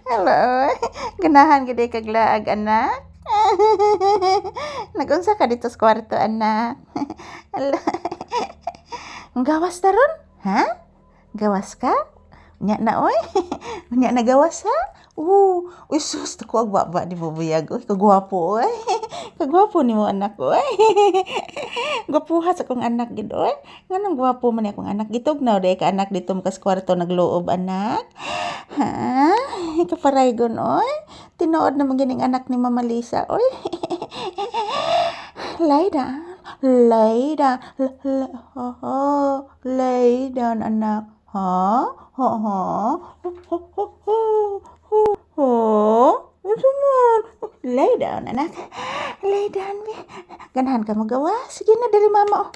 Hello. Ganahan gid kag laag anak. Nagunsa ka dito sa kwarto anak. Ala. Gawas ta ron? Ha? Gawas ka? Nya na oy. Nya na gawas ha? Uy sus ko agbaba di bubuyag oy kagwapo oy. Kagwapo nimo anak oy. Gwapuha sa akong anak gid oy. Nganong gwapo man ni akong anak gitugnaw day ka anak dito mo kas kwarto nagloob anak. Ha? Kaparaygon oy. Tinuod na magining anak ni Mama Lisa oy. Lay down. Lay down. Lay down anak. Ha? Ha? Ha? Unsa man? Lay down anak. Lay down be. Ganahan ka magawa. Sige na dali mama.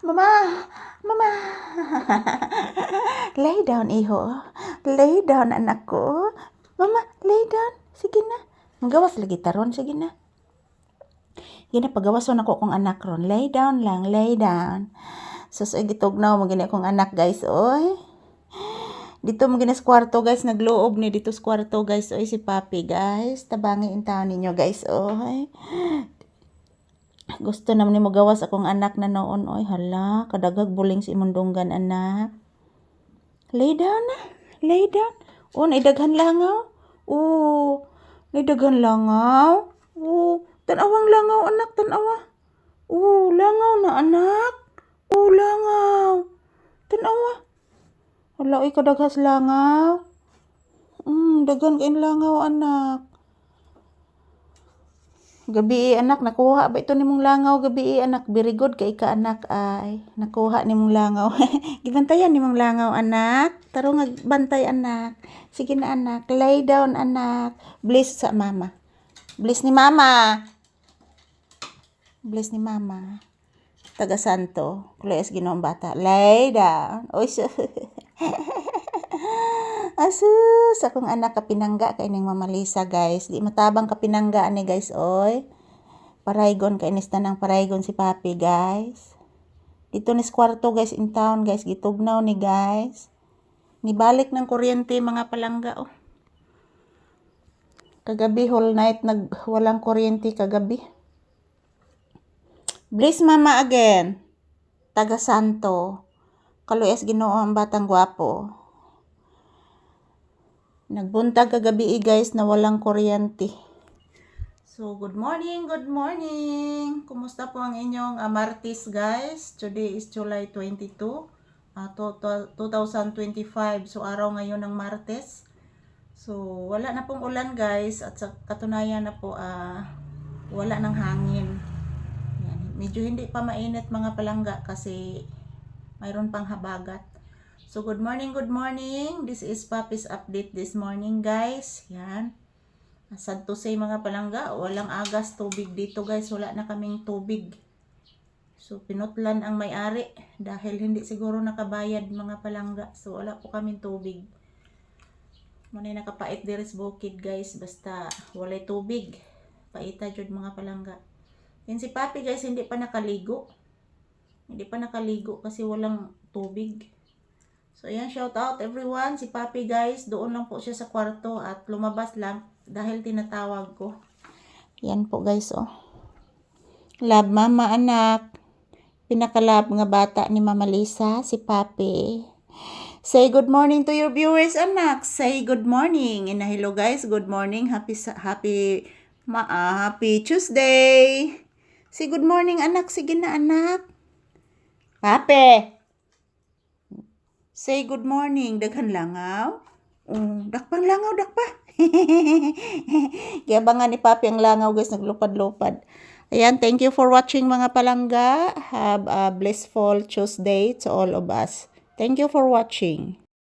Mama. Mama. Lay down iho. Lay down anak ko. Mama, lay down. Sige na. Magawas lagi taron. Sige na. Gina pagawason ako kong anak ron. Lay down lang. Lay down. Sus ay gitugnaw mo gini akong anak guys oy. Dito mo gini sa kwarto guys, nagloob ni dito sa kwarto guys oy si Papi guys. Tabangi in taon ninyo guys oy. Gusto naman ni mo gawas akong anak na noon oy. Hala, kadagag buling si imong anak. Lay down na. Lay down. Naidaghan langaw. Naidaghan langaw. Tanawang langaw anak, tanawa. Langaw na anak. Langaw. Tanawa. Wala ay kadaghas langaw. Daghan kain langaw anak. Gabi anak nakuha ba ito nimong langaw gabi anak. Very good kay ka anak ay. Nakuha nimong langaw. Gibantayan nimong langaw anak. Taro nga bantay anak. Sige na anak. Lay down anak. Bless sa mama. Bless ni mama. Bless ni mama. Taga Santo, kulayas ginoong bata. Lay down. Oy, asus, akong anak kapinangga kay ning Mama Lisa, guys. Di matabang kapinangga ni guys, oy. Paraygon kay nista nang paraygon si Papi, guys. Dito ni kwarto, guys, in town, guys. Gitugnaw ni guys. Nibalik ng kuryente mga palangga, oh. Kagabi whole night walang kuryente kagabi. Bless mama again. Taga Santo. Kaluyas Ginoo ang batang gwapo. Nagbuntag kagabi guys na walang kuryente. So good morning, good morning. Kumusta po ang inyong Martes guys? Today is July 22, 2025. So araw ngayon ng Martes. So wala na pong ulan guys at sa katunayan na po wala ng hangin. Medyo hindi pa mainit mga palangga kasi mayroon pang habagat. So good morning, good morning. This is Papi's update this morning guys. Yan. Sad to say mga palangga, walang agas tubig dito guys. Wala na kaming tubig. So pinutlan ang may-ari dahil hindi siguro nakabayad mga palangga. So wala po kaming tubig. Manay nakapait deres bukid guys. Basta walay tubig. Paita jud mga palangga. Yan si Papi guys, hindi pa nakaligo. Hindi pa nakaligo kasi walang tubig. So ayan, shout out everyone. Si Papi guys, doon lang po siya sa kwarto at lumabas lang dahil tinatawag ko. Yan po guys, oh. Love mama anak. Pinakalab nga bata ni Mama Lisa, si Papi. Say good morning to your viewers anak. Say good morning. And hello guys, good morning. Happy Tuesday. Say good morning anak. Sige na anak. Pape. Say good morning. Daghan langaw. Dakpang langaw, dakpa. Kaya ba nga ni Papi ang langaw guys, naglupad-lupad. Ayan, thank you for watching mga palangga. Have a blissful Tuesday to all of us. Thank you for watching.